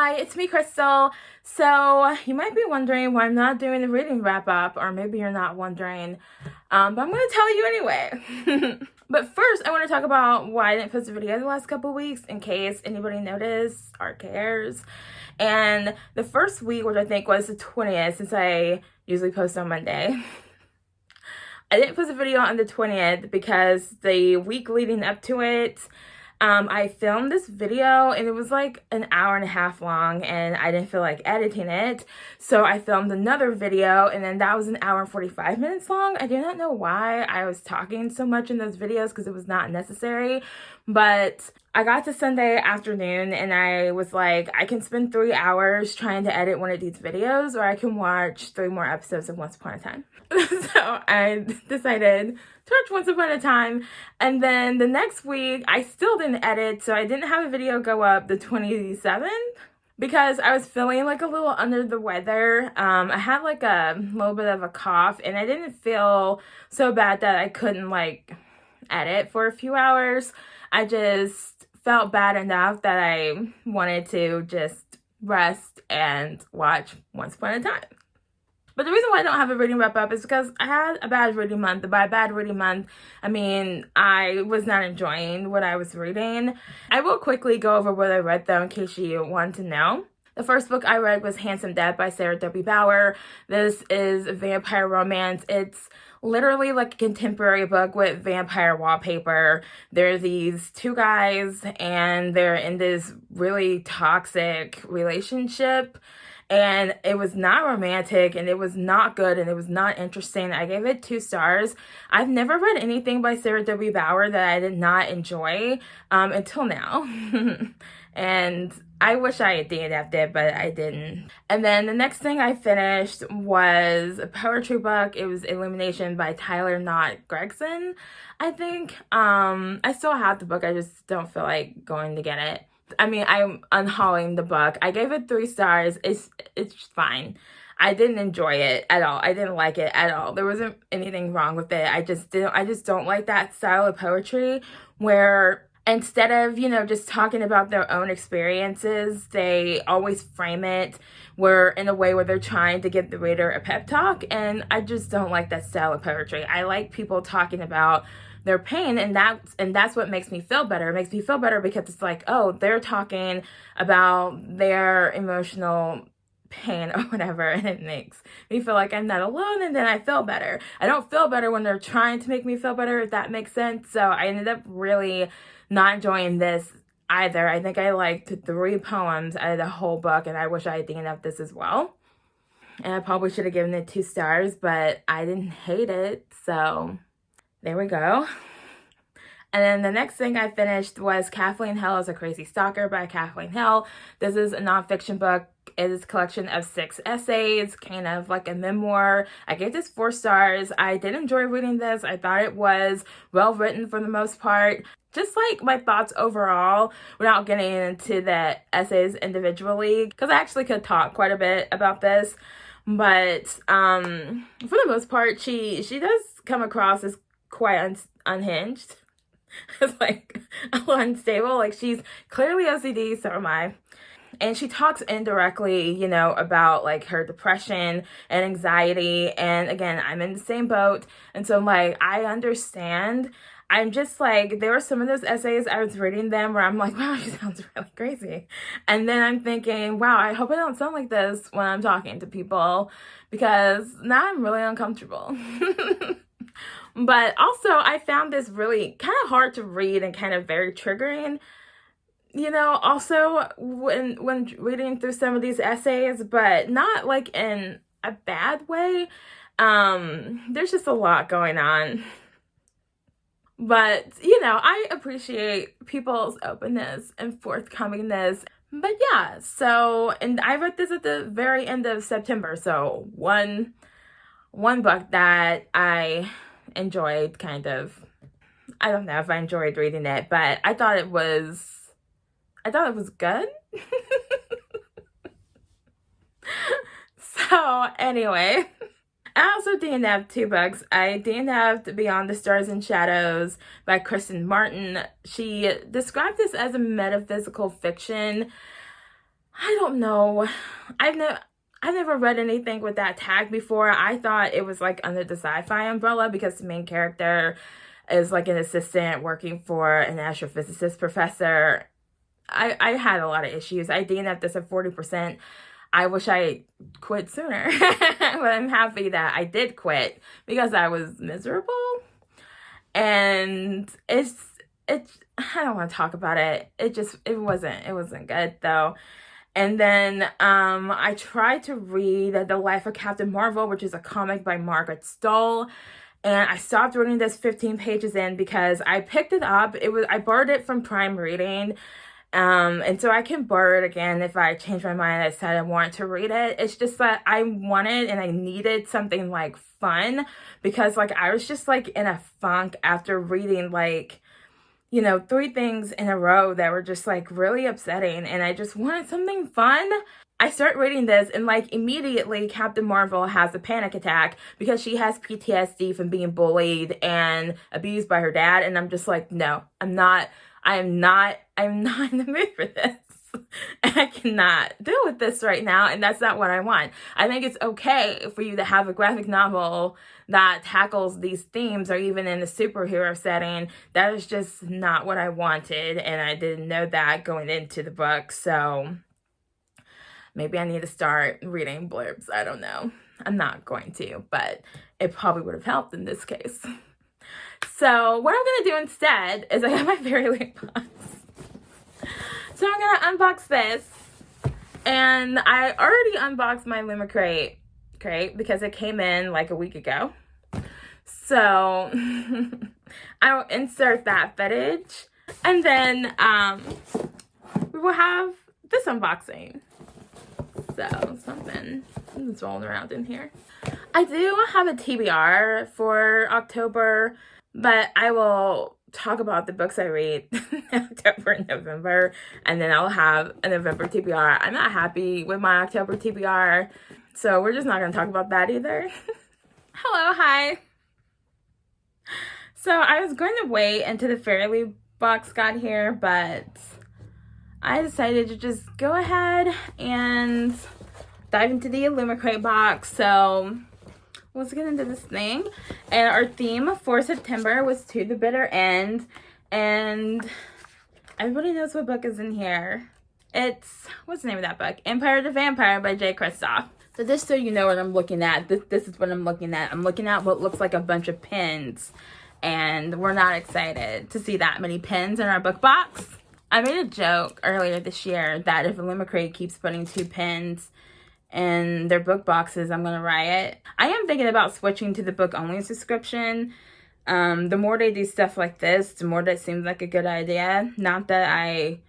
Hi, it's me, Crystal. So you might be wondering why I'm not doing the reading wrap up, or maybe you're not wondering, but I'm going to tell you anyway. But first, I want to talk about why I didn't post a video the last couple weeks in case anybody noticed or cares. And the first week, which I think was the 20th, since I usually post on Monday, I didn't post a video on the 20th because the week leading up to it, I filmed this video and it was like an hour and a half long and I didn't feel like editing it. So I filmed another video and then that was an hour and 45 minutes long. I do not know why I was talking so much in those videos because it was not necessary. But I got to Sunday afternoon and I was like, I can spend 3 hours trying to edit one of these videos, or I can watch 3 more episodes of Once Upon a Time. So I decided to watch Once Upon a Time. And then the next week, I still didn't edit, so I didn't have a video go up the 27th because I was feeling like a little under the weather. I had like a little bit of a cough and I didn't feel so bad that I couldn't like edit for a few hours. I just felt bad enough that I wanted to just rest and watch Once Upon a Time. But the reason why I don't have a reading wrap up is because I had a bad reading month. By bad reading month, I mean I was not enjoying what I was reading. I will quickly go over what I read though in case you want to know. The first book I read was Handsome Death by Sarah W. Bauer. This is a vampire romance. It's literally like a contemporary book with vampire wallpaper. There are these 2 guys and they're in this really toxic relationship. And it was not romantic and it was not good and it was not interesting. I gave it 2 stars. I've never read anything by Sarah W. Bauer that I did not enjoy until now. And I wish I had DNF'd it, but I didn't. And then the next thing I finished was a poetry book. It was Illumination by Tyler Knott Gregson, I think. I still have the book. I just don't feel like going to get it. I mean, I'm unhauling the book. I gave it 3 stars. It's fine. I didn't enjoy it at all. I didn't like it at all. There wasn't anything wrong with it. I just don't like that style of poetry where instead of, just talking about their own experiences, they always frame it in a way where they're trying to give the reader a pep talk. And I just don't like that style of poetry. I like people talking about their pain, and that's what makes me feel better. It makes me feel better because it's like, oh, they're talking about their emotional pain or whatever, and it makes me feel like I'm not alone, and then I feel better. I don't feel better when they're trying to make me feel better, if that makes sense. So I ended up really not enjoying this either. I think I liked 3 poems out of the whole book, and I wish I had DNF'd this as well. And I probably should have given it 2 stars, but I didn't hate it, so there we go. And then the next thing I finished was Kathleen Hill is a Crazy Stalker by Kathleen Hill. This is a nonfiction book. It is a collection of 6 essays, kind of like a memoir. I gave this 4 stars. I did enjoy reading this. I thought it was well written for the most part. Just like my thoughts overall, without getting into the essays individually, because I actually could talk quite a bit about this. But for the most part, she does come across as quite unhinged. It's like a little unstable. Like, she's clearly OCD, so am I. And she talks indirectly, about like her depression and anxiety. And again, I'm in the same boat. And so like, I understand. I'm just like, there were some of those essays, I was reading them where I'm like, wow, she sounds really crazy. And then I'm thinking, wow, I hope I don't sound like this when I'm talking to people, because now I'm really uncomfortable. But also, I found this really kind of hard to read and kind of very triggering, also when reading through some of these essays, but not like in a bad way. There's just a lot going on. But, I appreciate people's openness and forthcomingness. But yeah, and I read this at the very end of September, so one book that I enjoyed, kind of. I don't know if I enjoyed reading it, but I thought it was good. So anyway, I also DNF'd 2 books. I DNF'd Beyond the Stars and Shadows by Kristen Martin. She described this as a metaphysical fiction. I don't know. I've never read anything with that tag before. I thought it was like under the sci-fi umbrella because the main character is like an assistant working for an astrophysicist professor. I had a lot of issues. I DNF'd this at 40%. I wish I quit sooner, but I'm happy that I did quit because I was miserable. And it's I don't want to talk about it. It wasn't good though. And then I tried to read The Life of Captain Marvel, which is a comic by Margaret Stoll. And I stopped reading this 15 pages in because I picked it up. I borrowed it from Prime Reading. And so I can borrow it again if I change my mind and I decide I want to read it. It's just that I wanted and I needed something like fun because like I was just like in a funk after reading like, 3 things in a row that were just like really upsetting, and I just wanted something fun. I start reading this and like immediately Captain Marvel has a panic attack because she has PTSD from being bullied and abused by her dad, and I'm just like, no, I'm not in the mood for this. I cannot deal with this right now, and that's not what I want. I think it's okay for you to have a graphic novel that tackles these themes, or even in a superhero setting. That is just not what I wanted, and I didn't know that going into the book, so maybe I need to start reading blurbs. I don't know. I'm not going to, but it probably would have helped in this case. So what I'm going to do instead is I have my Fairyloot box. So I'm going to unbox this. And I already unboxed my Illumicrate crate because it came in like a week ago. So I will insert that footage. And then we will have this unboxing. So something is rolling around in here. I do have a TBR for October, but I will talk about the books I read in October and November, and then I'll have a November TBR. I'm not happy with my October TBR, so we're just not going to talk about that either. Hello, hi. So I was going to wait until the Fairyloot box got here, but I decided to just go ahead and dive into the Illumicrate box. So let's get into this thing. And our theme for September was To the Bitter End. And everybody knows what book is in here. It's, what's the name of that book? Empire the Vampire by J. Krystal. So just so you know what I'm looking at, this is what I'm looking at. I'm looking at what looks like a bunch of pins. And we're not excited to see that many pins in our book box. I made a joke earlier this year that if Illumicrate keeps putting 2 pins in their book boxes, I'm going to riot. I am thinking about switching to the book-only subscription. The more they do stuff like this, the more that seems like a good idea. Not that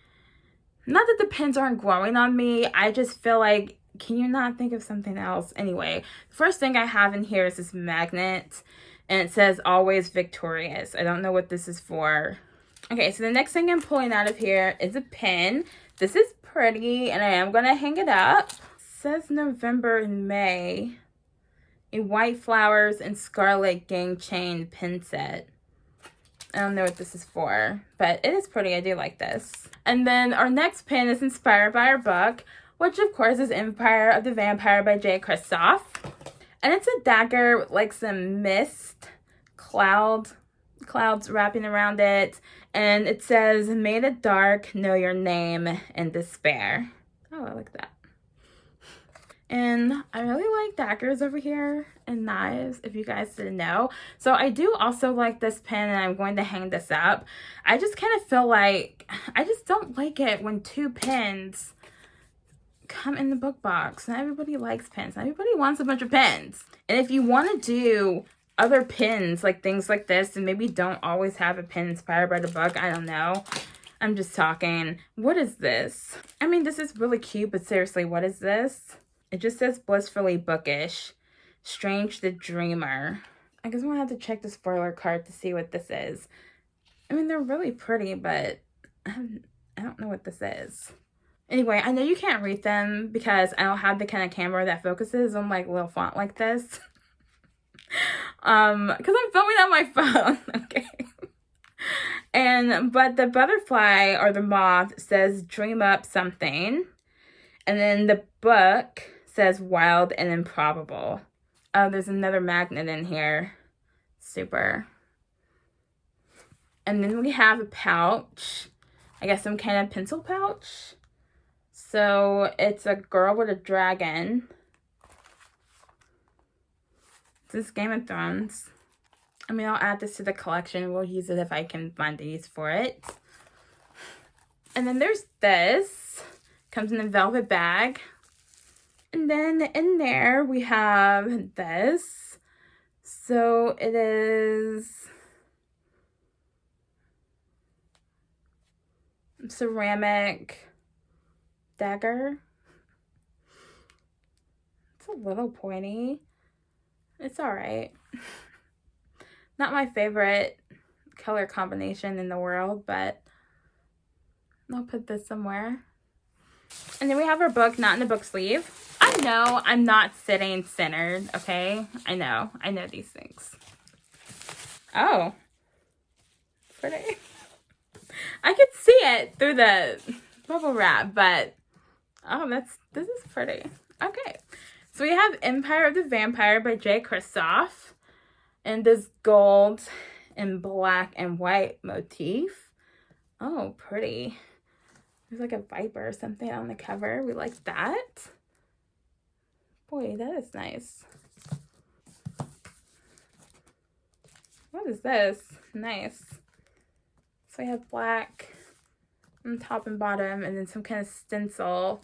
the pins aren't growing on me. I just feel like, can you not think of something else? Anyway, the first thing I have in here is this magnet, and it says Always Victorious. I don't know what this is for. Okay, so the next thing I'm pulling out of here is a pin. This is pretty, and I am going to hang it up. Says November and May, a white flowers and scarlet gang chain pin set. I don't know what this is for, but it is pretty. I do like this. And then our next pin is inspired by our book, which of course is Empire of the Vampire by J. Krystal. And it's a dagger with like some mist, clouds wrapping around it. And it says, "May the dark know your name in despair." Oh, I like that. And I really like daggers over here and knives, if you guys didn't know. So I do also like this pen, and I'm going to hang this up. I just kind of feel like, I just don't like it when 2 pens come in the book box. Not everybody likes pens. Not everybody wants a bunch of pens. And if you want to do other pins, like things like this, and maybe don't always have a pin inspired by the book, I don't know. I'm just talking. What is this? I mean, this is really cute, but seriously, what is this? It just says Blissfully Bookish. Strange the Dreamer. I guess I'm going to have to check the spoiler card to see what this is. I mean, they're really pretty, but I don't know what this is. Anyway, I know you can't read them because I don't have the kind of camera that focuses on like little font like this. Because I'm filming on my phone. Okay. But the butterfly or the moth says dream up something. And then the book says Wild and Improbable. Oh, there's another magnet in here. Super. And then we have a pouch. I guess some kind of pencil pouch. So it's a girl with a dragon. This is Game of Thrones. I mean, I'll add this to the collection. We'll use it if I can find a use for it. And then there's this. Comes in a velvet bag. And then in there we have this. So it is ceramic dagger. It's a little pointy. It's alright. Not my favorite color combination in the world, but I'll put this somewhere. And then we have our book, not in the book sleeve. I know I'm not sitting centered, okay? I know these things. Oh. Pretty. I could see it through the bubble wrap, but oh, this is pretty. Okay. So we have Empire of the Vampire by J. Krystal. And this gold and black and white motif. Oh, pretty. There's like a viper or something on the cover. We like that. Boy, that is nice. What is this? Nice. So we have black on top and bottom, and then some kind of stencil.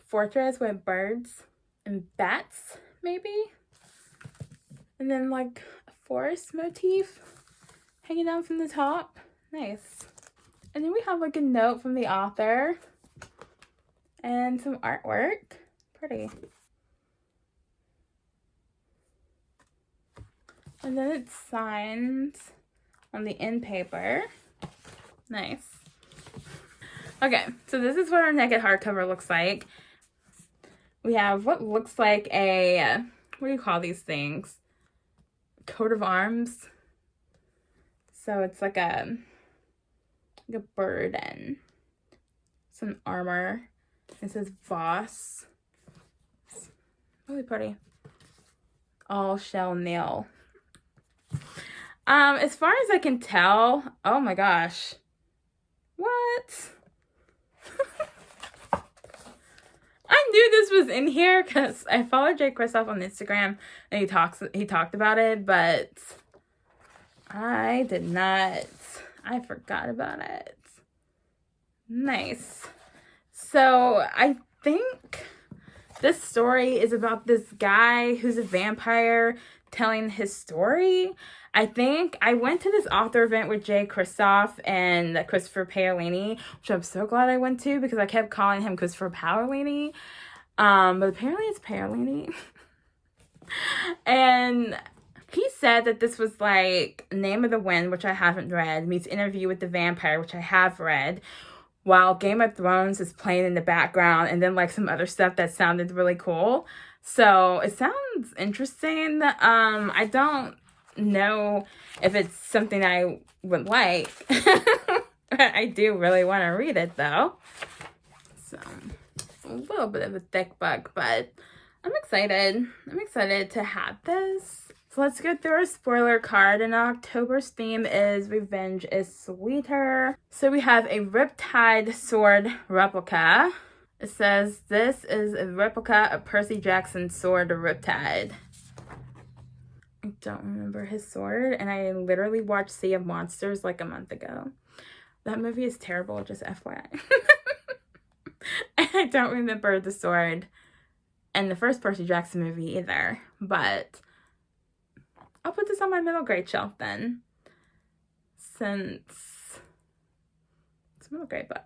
Fortress with birds and bats, maybe? And then like a forest motif hanging down from the top. Nice. And then we have like a note from the author and some artwork. Pretty. And then it's signed on the end paper. Nice. Okay, so this is what our naked hardcover looks like. We have what looks like a, what do you call these things? Coat of arms. So it's like a bird and some armor. It says Voss. It's really pretty. All shell nail. As far as I can tell, oh my gosh. What? I knew this was in here because I followed J. Krystal on Instagram and he talked about it, but I did not. I forgot about it. Nice. So I think this story is about this guy who's a vampire telling his story. I think I went to this author event with J. Krystal and Christopher Paolini, which I'm so glad I went to because I kept calling him Christopher Paolini. But apparently it's Paolini. And he said that this was like Name of the Wind, which I haven't read, meets Interview with the Vampire, which I have read, while Game of Thrones is playing in the background, and then like some other stuff that sounded really cool. So it sounds interesting. I don't know if it's something I would like. I do really want to read it though. So it's a little bit of a thick book, but I'm excited. I'm excited to have this. So let's go through our spoiler card. And October's theme is Revenge is Sweeter. So we have a Riptide sword replica. It says, this is a replica of Percy Jackson's sword, Riptide. I don't remember his sword, and I literally watched Sea of Monsters like a month ago. That movie is terrible, just FYI. And I don't remember the sword in the first Percy Jackson movie either, but I'll put this on my middle grade shelf then, since it's a middle grade book.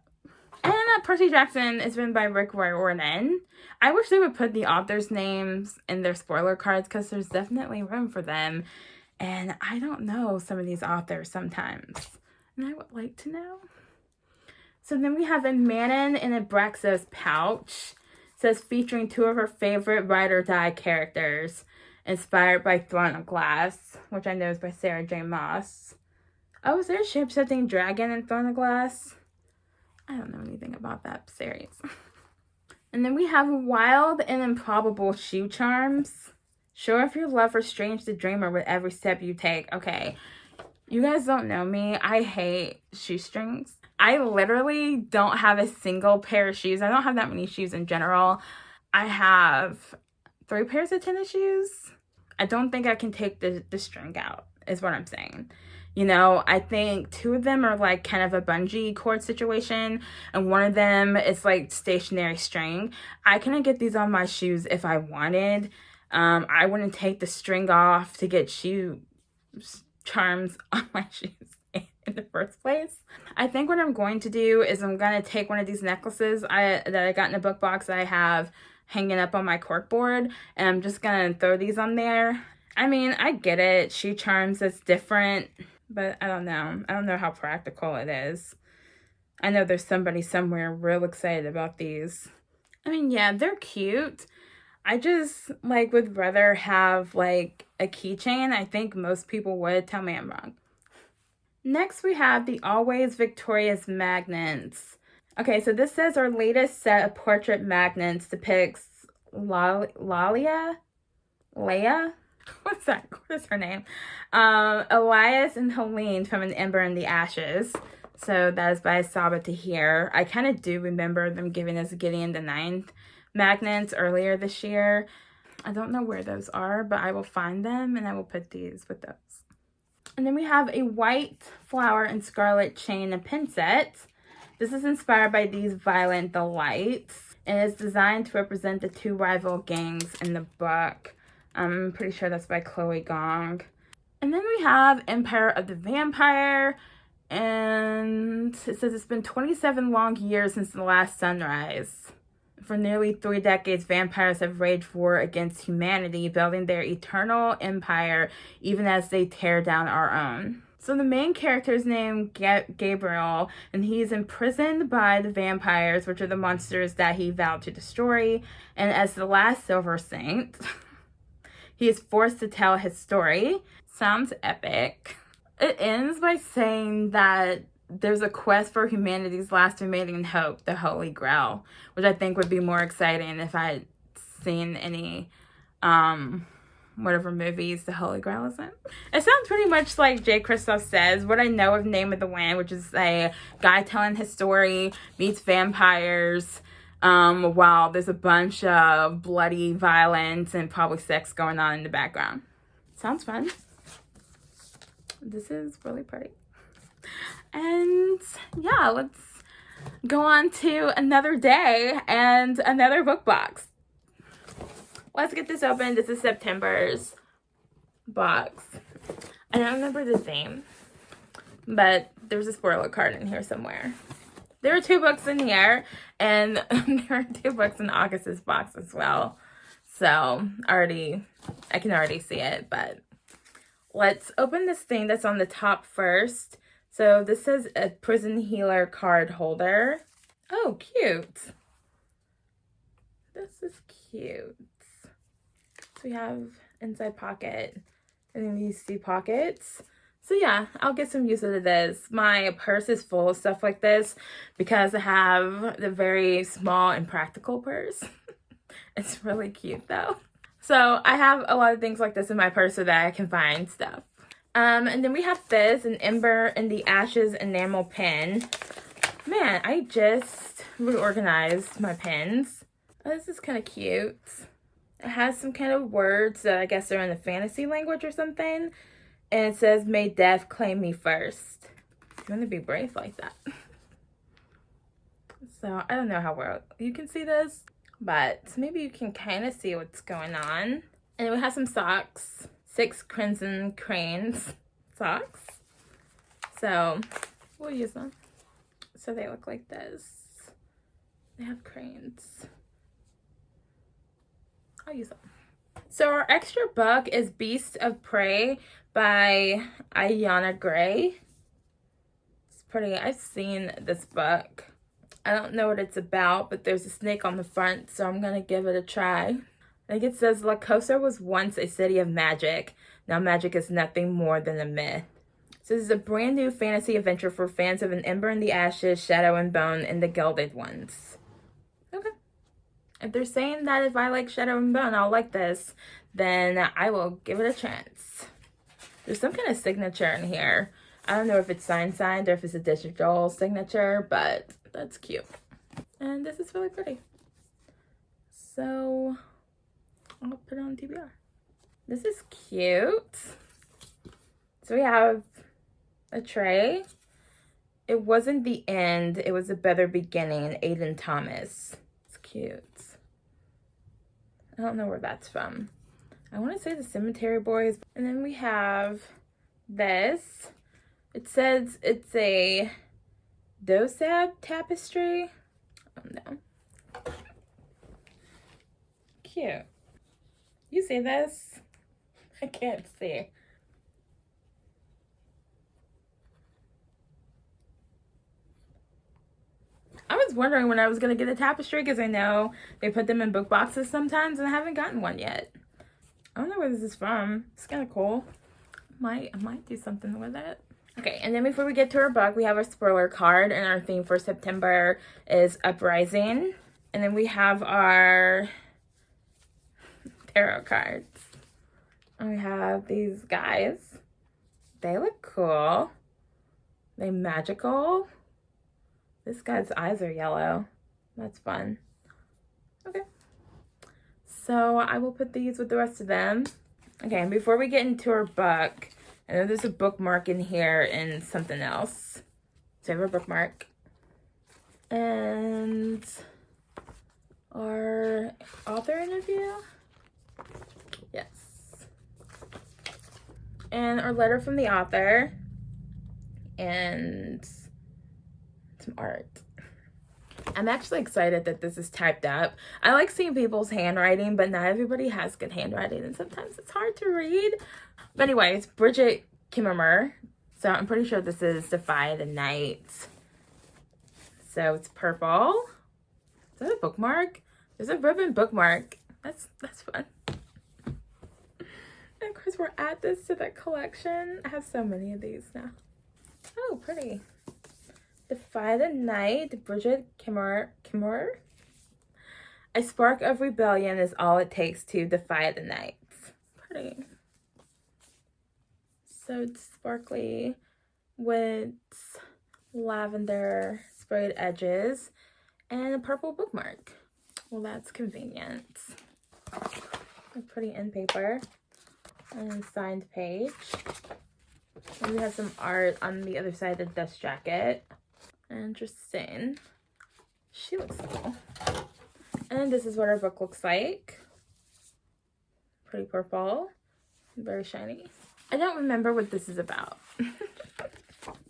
And Percy Jackson is written by Rick Riordan. I wish they would put the authors' names in their spoiler cards because there's definitely room for them. And I don't know some of these authors sometimes. And I would like to know. So then we have a Manon in a Abraxos pouch. It says featuring two of her favorite ride or die characters. Inspired by Throne of Glass, which I know is by Sarah J. Maas. Oh, is there a shape-shifting dragon in Throne of Glass? I don't know anything about that series. And then we have Wild and Improbable Shoe Charms. Show off your love for Strange the Dreamer with every step you take. Okay, you guys don't know me. I hate shoestrings. I literally don't have a single pair of shoes. I don't have that many shoes in general. I have 3 pairs of tennis shoes. I don't think I can take the string out, is what I'm saying. You know, I think 2 of them are like kind of a bungee cord situation, and 1 of them is like stationary string. I couldn't get these on my shoes if I wanted. I wouldn't take the string off to get shoe charms on my shoes in the first place. I think what I'm going to do is I'm going to take one of these necklaces that I got in a book box that I have hanging up on my corkboard, and I'm just going to throw these on there. I mean, I get it. Shoe charms is different, but I don't know. I don't know how practical it is. I know there's somebody somewhere real excited about these. I mean, yeah, they're cute. I just, like, would rather have, like, a keychain. I think most people would. Tell me I'm wrong. Next, we have the Always Victorious Magnets. Okay, so this says our latest set of portrait magnets depicts Leia? What's that? What is her name? Elias and Helene from An Ember in the Ashes. So that is by Saba Tahir. I kind of do remember them giving us Gideon the Ninth magnets earlier this year. I don't know where those are, but I will find them and I will put these with those. And then we have a white flower and scarlet chain and pin set. This is inspired by these violent delights and is designed to represent the 2 rival gangs in the book. I'm pretty sure that's by Chloe Gong. And then we have Empire of the Vampire, and it says it's been 27 long years since the last sunrise. For nearly 3 decades, vampires have waged war against humanity, building their eternal empire even as they tear down our own. So the main character is named Gabriel, and he's imprisoned by the vampires, which are the monsters that he vowed to destroy. And as the last Silver Saint, he is forced to tell his story. Sounds epic. It ends by saying that there's a quest for humanity's last remaining hope, the Holy Grail, which I think would be more exciting if I had seen any, whatever movies the Holy Grail is in. It sounds pretty much like J. Krystal says, what I know of Name of the Wind, which is a guy telling his story, meets vampires, while there's a bunch of bloody violence and probably sex going on in the background. Sounds fun. This is really pretty. And yeah, let's go on to another day and another book box. Let's get this open. This is September's box. I don't remember the theme, but there's a spoiler card in here somewhere. There are 2 books in here, and there are 2 books in August's box as well. So I can already see it, but let's open this thing that's on the top first. So this says a Prison Healer card holder. Oh, cute. This is cute. So we have inside pocket and then these 2 pockets. So yeah, I'll get some use out of this. My purse is full of stuff like this because I have the very small and practical purse. It's really cute though. So I have a lot of things like this in my purse so that I can find stuff. And then we have this, an Ember in the Ashes enamel pen. Man, I just reorganized my pens. Oh, this is kind of cute. It has some kind of words that I guess are in the fantasy language or something. And it says, may death claim me first. You want to be brave like that. So, I don't know how well you can see this, but maybe you can kind of see what's going on. And we have some socks. 6 Crimson Cranes socks. So, we'll use them. So, they look like this. They have cranes. I'll use them. So, our extra book is Beast of Prey by Ayana Gray. It's pretty. I've seen this book. I don't know what it's about, but there's a snake on the front, so I'm going to give it a try. I think it says, La Cosa was once a city of magic. Now magic is nothing more than a myth. So this is a brand new fantasy adventure for fans of An Ember in the Ashes, Shadow and Bone, and the Gilded Ones. Okay. If they're saying that if I like Shadow and Bone, I'll like this, then I will give it a chance. There's some kind of signature in here. I don't know if it's signed or if it's a digital signature, but that's cute. And this is really pretty. So I'll put it on TBR. This is cute. So we have a tray. It wasn't the end. It was a better beginning. Aiden Thomas. It's cute. I don't know where that's from. I want to say the Cemetery Boys. And then we have this. It says it's a Dosab tapestry. Oh no. Cute. You see this? I can't see. I was wondering when I was going to get a tapestry because I know they put them in book boxes sometimes and I haven't gotten one yet. I don't know where this is from. It's kind of cool. I might do something with it. Okay, and then before we get to our book, we have our spoiler card, and our theme for September is Uprising. And then we have our tarot cards. And we have these guys. They look cool. They magical. This guy's eyes are yellow. That's fun. Okay. So I will put these with the rest of them. Okay, and before we get into our book, I know there's a bookmark in here and something else. So I have a bookmark. And our author interview. Yes. And our letter from the author. And some art. I'm actually excited that this is typed up. I like seeing people's handwriting, but not everybody has good handwriting, and sometimes it's hard to read. But anyways, Bridget Kimmerer. So I'm pretty sure this is Defy the Night. So it's purple. Is that a bookmark? There's a ribbon bookmark. That's fun. And of course, we're at this to the collection. I have so many of these now. Oh, pretty. Defy the Night, Bridget Kimmerer. A spark of rebellion is all it takes to defy the night. Pretty. So it's sparkly with lavender sprayed edges and a purple bookmark. Well, that's convenient. A pretty end paper and signed page. And we have some art on the other side of the dust jacket. Interesting. She looks cool. And this is what our book looks like. Pretty purple. Very shiny. I don't remember what this is about.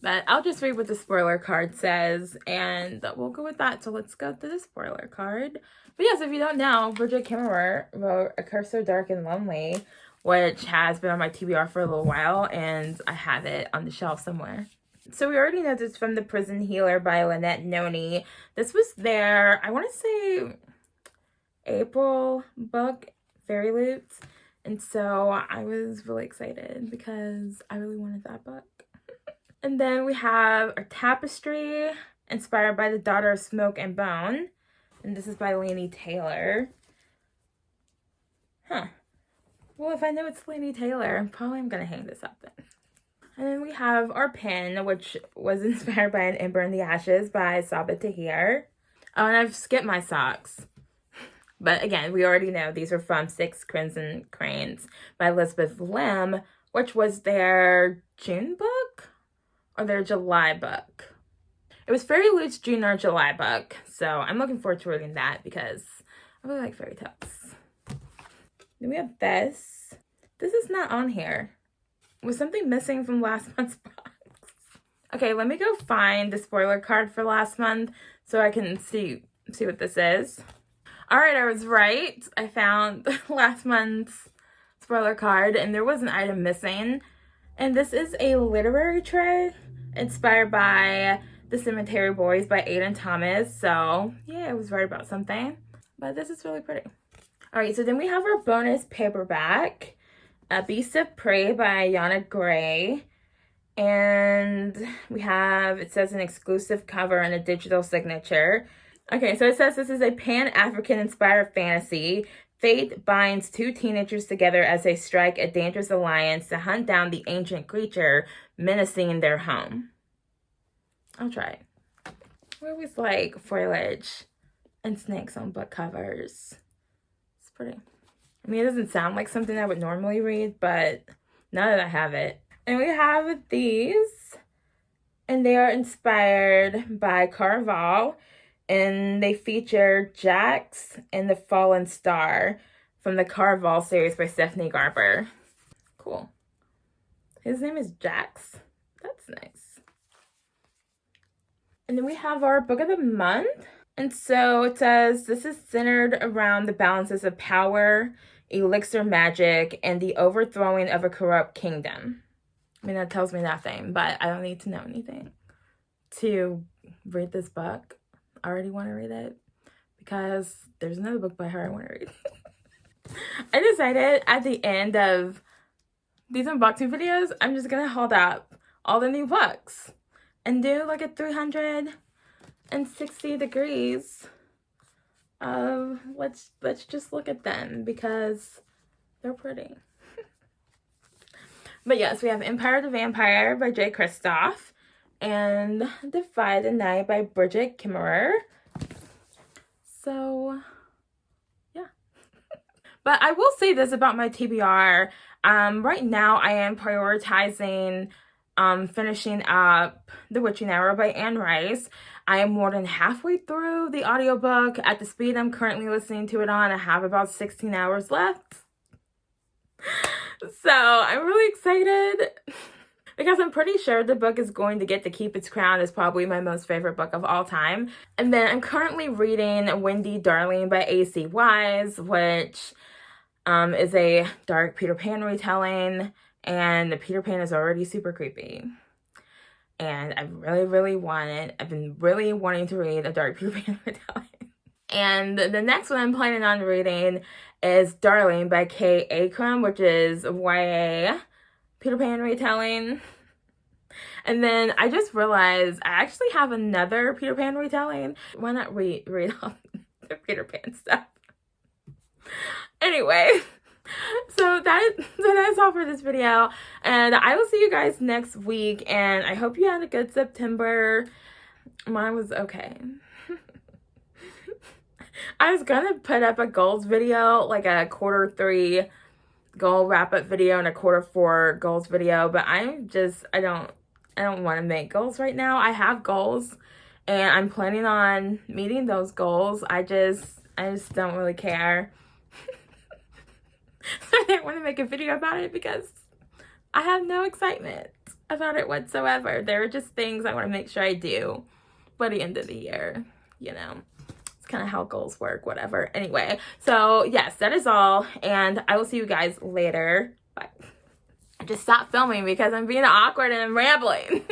But I'll just read what the spoiler card says. And we'll go with that. So let's go to the spoiler card. But yes, if you don't know, Bridget Kimmerer wrote A Curse So Dark and Lonely, which has been on my TBR for a little while. And I have it on the shelf somewhere. So we already know this from The Prison Healer by Lynette Noni. This was their, I want to say, April book, Fairyloot. And so I was really excited because I really wanted that book. And then we have a tapestry inspired by The Daughter of Smoke and Bone. And this is by Laini Taylor. Huh. Well, if I know it's Laini Taylor, probably I'm going to hang this up then. And then we have our pin, which was inspired by An Ember in the Ashes by Sabit Tahir. Oh, and I've skipped my socks. But again, we already know these are from Six Crimson Cranes by Elizabeth Lim, which was their June book or their July book. It was Fairyloot's June or July book. So I'm looking forward to reading that because I really like fairy tales. Then we have this. This is not on here. Was something missing from last month's box? Okay, let me go find the spoiler card for last month so I can see what this is. All right, I was right. I found last month's spoiler card and there was an item missing. And this is a literary tray inspired by The Cemetery Boys by Aiden Thomas. So yeah, I was right about something. But this is really pretty. All right, so then we have our bonus paperback. A Beast of Prey by Yana Gray. And we have, it says an exclusive cover and a digital signature. Okay, so it says this is a Pan-African inspired fantasy. Fate binds two teenagers together as they strike a dangerous alliance to hunt down the ancient creature menacing their home. I'll try. We always like foliage and snakes on book covers. It's pretty. I mean, it doesn't sound like something I would normally read, but now that I have it. And we have these, and they are inspired by Carval, and they feature Jax and the Fallen Star from the Carval series by Stephanie Garber. Cool. His name is Jax. That's nice. And then we have our book of the month. And so it says, this is centered around the balances of power, elixir magic, and the overthrowing of a corrupt kingdom. I mean, that tells me nothing, but I don't need to know anything to read this book. I already want to read it because there's another book by her I want to read. I decided at the end of these unboxing videos, I'm just going to hold up all the new books and do like a 360 degrees of let's just look at them because they're pretty. But yes, we have Empire the Vampire by J. Kristoff and Defy the Night by Bridget Kimmerer. So, yeah. But I will say this about my TBR. Right now, I am prioritizing finishing up The Witching Hour by Anne Rice. I am more than halfway through the audiobook. At the speed I'm currently listening to it on, I have about 16 hours left. So I'm really excited because I'm pretty sure the book is going to get to keep its crown as probably my most favorite book of all time. And then I'm currently reading Wendy Darling by A.C. Wise, which is a dark Peter Pan retelling, and Peter Pan is already super creepy. And I've been really wanting to read a dark Peter Pan retelling. And the next one I'm planning on reading is Darling by Kay Akram, which is YA Peter Pan retelling. And then I just realized I actually have another Peter Pan retelling. Why not read all the Peter Pan stuff? Anyway, so that's all for this video. And I will see you guys next week. And I hope you had a good September. Mine was okay. I was gonna put up a goals video, like a Q3 goal wrap-up video and a Q4 goals video, but I don't want to make goals right now. I have goals and I'm planning on meeting those goals. I just don't really care. I didn't want to make a video about it because I have no excitement about it whatsoever. There are just things I want to make sure I do by the end of the year, you know. It's kind of how goals work, whatever. Anyway, so yes, that is all, and I will see you guys later. Bye. I just stopped filming because I'm being awkward and I'm rambling.